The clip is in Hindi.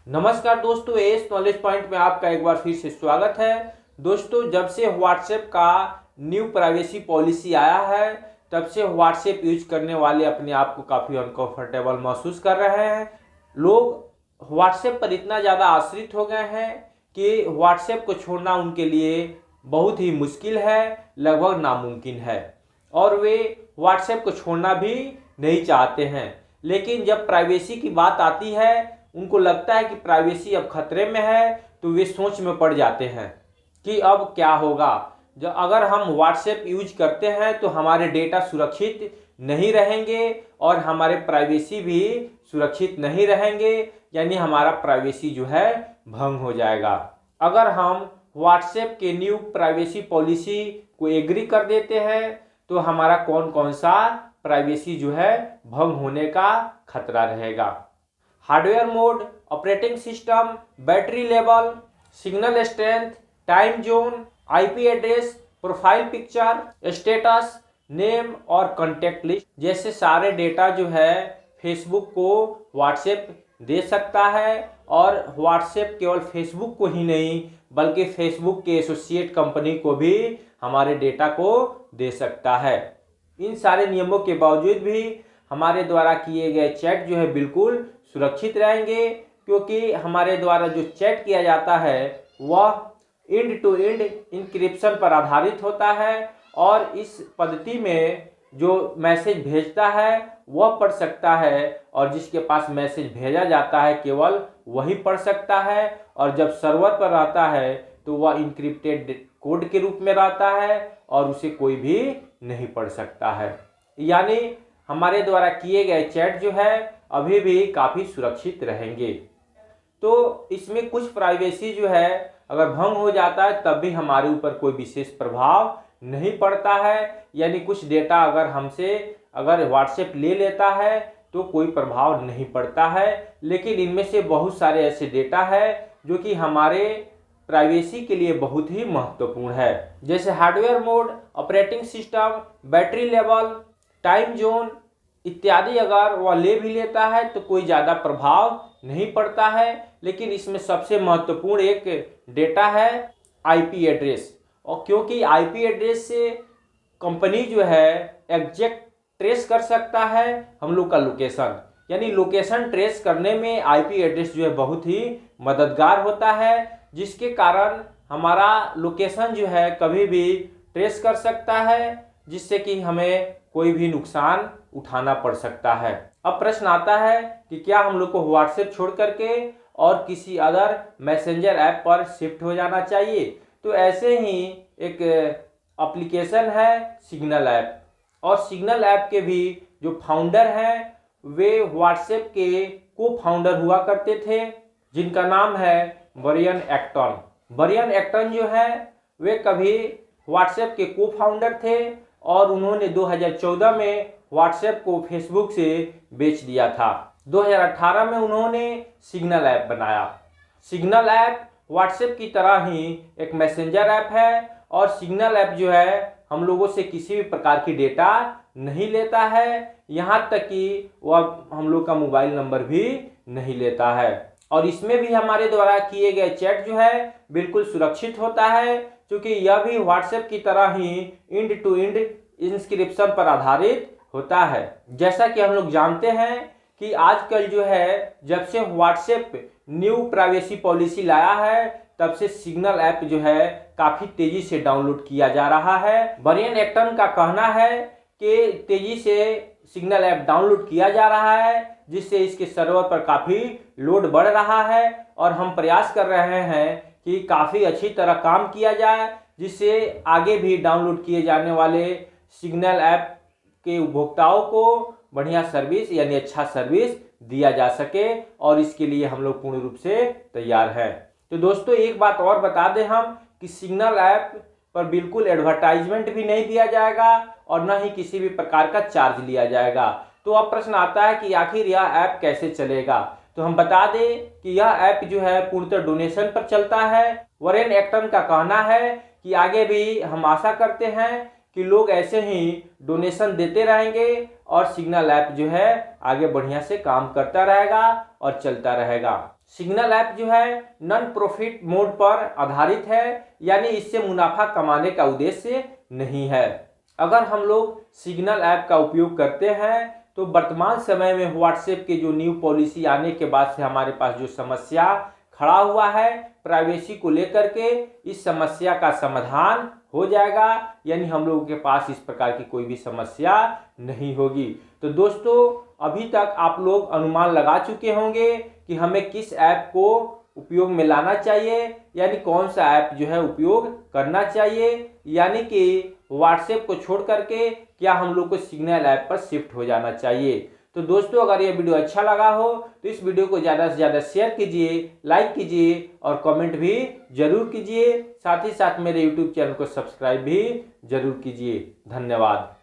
नमस्कार दोस्तों, एस नॉलेज पॉइंट में आपका एक बार फिर से स्वागत है। दोस्तों, जब से व्हाट्सएप का न्यू प्राइवेसी पॉलिसी आया है तब से व्हाट्सएप यूज करने वाले अपने आप को काफ़ी अनकंफर्टेबल महसूस कर रहे हैं। लोग व्हाट्सएप पर इतना ज़्यादा आश्रित हो गए हैं कि व्हाट्सएप को छोड़ना उनके लिए बहुत ही मुश्किल है, लगभग नामुमकिन है, और वे व्हाट्सएप को छोड़ना भी नहीं चाहते हैं। लेकिन जब प्राइवेसी की बात आती है, उनको लगता है कि प्राइवेसी अब खतरे में है, तो वे सोच में पड़ जाते हैं कि अब क्या होगा। जब अगर हम व्हाट्सएप यूज करते हैं तो हमारे डेटा सुरक्षित नहीं रहेंगे और हमारे प्राइवेसी भी सुरक्षित नहीं रहेंगे, यानी हमारा प्राइवेसी जो है भंग हो जाएगा। अगर हम व्हाट्सएप के न्यू प्राइवेसी पॉलिसी को एग्री कर देते हैं तो हमारा कौन कौन सा प्राइवेसी जो है भंग होने का खतरा रहेगा। Hardware mode, operating system, battery level, signal strength, time zone, IP address, profile picture, status, name और कॉन्टेक्ट लिस्ट जैसे सारे डेटा जो है फेसबुक को व्हाट्सएप दे सकता है। और व्हाट्सएप केवल फेसबुक को ही नहीं बल्कि फेसबुक के एसोसिएट कंपनी को भी हमारे डेटा को दे सकता है। इन सारे नियमों के बावजूद भी हमारे द्वारा किए गए चैट जो है बिल्कुल सुरक्षित रहेंगे, क्योंकि हमारे द्वारा जो चैट किया जाता है वह एंड टू एंड इंक्रिप्शन पर आधारित होता है और इस पद्धति में जो मैसेज भेजता है वह पढ़ सकता है और जिसके पास मैसेज भेजा जाता है केवल वही पढ़ सकता है, और जब सर्वर पर रहता है तो वह इंक्रिप्टेड कोड के रूप में रहता है और उसे कोई भी नहीं पढ़ सकता है। यानी हमारे द्वारा किए गए चैट जो है अभी भी काफ़ी सुरक्षित रहेंगे। तो इसमें कुछ प्राइवेसी जो है अगर भंग हो जाता है तब भी हमारे ऊपर कोई विशेष प्रभाव नहीं पड़ता है, यानी कुछ डेटा अगर व्हाट्सएप ले लेता है तो कोई प्रभाव नहीं पड़ता है। लेकिन इनमें से बहुत सारे ऐसे डेटा है जो कि हमारे प्राइवेसी के लिए बहुत ही महत्वपूर्ण है, जैसे hardware mode, operating system, battery level, time zone इत्यादि। अगर वह ले भी लेता है तो कोई ज़्यादा प्रभाव नहीं पड़ता है। लेकिन इसमें सबसे महत्वपूर्ण एक डेटा है आईपी एड्रेस, और क्योंकि आईपी एड्रेस से कंपनी जो है एग्जैक्ट ट्रेस कर सकता है हम लोग का लोकेशन, यानी लोकेशन ट्रेस करने में आईपी एड्रेस जो है बहुत ही मददगार होता है, जिसके कारण हमारा लोकेशन जो है कभी भी ट्रेस कर सकता है, जिससे कि हमें कोई भी नुकसान उठाना पड़ सकता है। अब प्रश्न आता है कि क्या हम लोग को व्हाट्सएप छोड़ करके और किसी अदर मैसेंजर ऐप पर शिफ्ट हो जाना चाहिए। तो ऐसे ही एक एप्लीकेशन है सिग्नल ऐप, और सिग्नल ऐप के भी जो फाउंडर हैं वे व्हाट्सएप के को फाउंडर हुआ करते थे, जिनका नाम है ब्रायन एक्टन। ब्रायन एक्टन जो है वे कभी व्हाट्सएप के को फाउंडर थे और उन्होंने 2014 में व्हाट्सएप को फेसबुक से बेच दिया था। 2018 में उन्होंने सिग्नल ऐप बनाया। सिग्नल ऐप व्हाट्सएप की तरह ही एक मैसेंजर ऐप है, और सिग्नल ऐप जो है हम लोगों से किसी भी प्रकार की डेटा नहीं लेता है, यहाँ तक कि वह हम लोग का मोबाइल नंबर भी नहीं लेता है। और इसमें भी हमारे द्वारा किए गए चैट जो है बिल्कुल सुरक्षित होता है, क्योंकि यह भी व्हाट्सएप की तरह ही एंड टू एंड इंस्क्रिप्शन पर आधारित होता है। जैसा कि हम लोग जानते हैं कि आजकल जो है जब से व्हाट्सएप न्यू प्राइवेसी पॉलिसी लाया है तब से सिग्नल ऐप जो है काफ़ी तेज़ी से डाउनलोड किया जा रहा है। ब्रायन एक्टन का कहना है कि तेज़ी से सिग्नल ऐप डाउनलोड किया जा रहा है, जिससे इसके सर्वर पर काफ़ी लोड बढ़ रहा है, और हम प्रयास कर रहे हैं कि काफ़ी अच्छी तरह काम किया जाए, जिससे आगे भी डाउनलोड किए जाने वाले सिग्नल ऐप के उपभोक्ताओं को बढ़िया सर्विस यानी अच्छा सर्विस दिया जा सके, और इसके लिए हम लोग पूर्ण रूप से तैयार हैं। तो दोस्तों, एक बात और बता दें हम कि सिग्नल ऐप पर बिल्कुल एडवर्टाइजमेंट भी नहीं दिया जाएगा और न ही किसी भी प्रकार का चार्ज लिया जाएगा। तो अब प्रश्न आता है कि आखिर यह ऐप कैसे चलेगा। तो हम बता दें कि यह ऐप जो है पूर्णतः डोनेशन पर चलता है। ब्रायन एक्टन का कहना है कि आगे भी हम आशा करते हैं कि लोग ऐसे ही डोनेशन देते रहेंगे और सिग्नल ऐप जो है आगे बढ़िया से काम करता रहेगा और चलता रहेगा। सिग्नल ऐप जो है नॉन प्रॉफिट मोड पर आधारित है, यानी इससे मुनाफा कमाने का उद्देश्य नहीं है। अगर हम लोग सिग्नल ऐप का उपयोग करते हैं तो वर्तमान समय में व्हाट्सएप के जो न्यू पॉलिसी आने के बाद से हमारे पास जो समस्या खड़ा हुआ है प्राइवेसी को लेकर के, इस समस्या का समाधान हो जाएगा, यानी हम लोगों के पास इस प्रकार की कोई भी समस्या नहीं होगी। तो दोस्तों अभी तक आप लोग अनुमान लगा चुके होंगे कि हमें किस ऐप को उपयोग में लाना चाहिए, यानी कौन सा ऐप जो है उपयोग करना चाहिए, यानी कि व्हाट्सएप को छोड़ करके क्या हम लोग को सिग्नल ऐप पर शिफ्ट हो जाना चाहिए। तो दोस्तों अगर ये वीडियो अच्छा लगा हो तो इस वीडियो को ज़्यादा से ज़्यादा शेयर कीजिए, लाइक कीजिए और कमेंट भी जरूर कीजिए। साथ ही साथ मेरे यूट्यूब चैनल को सब्सक्राइब भी जरूर कीजिए। धन्यवाद।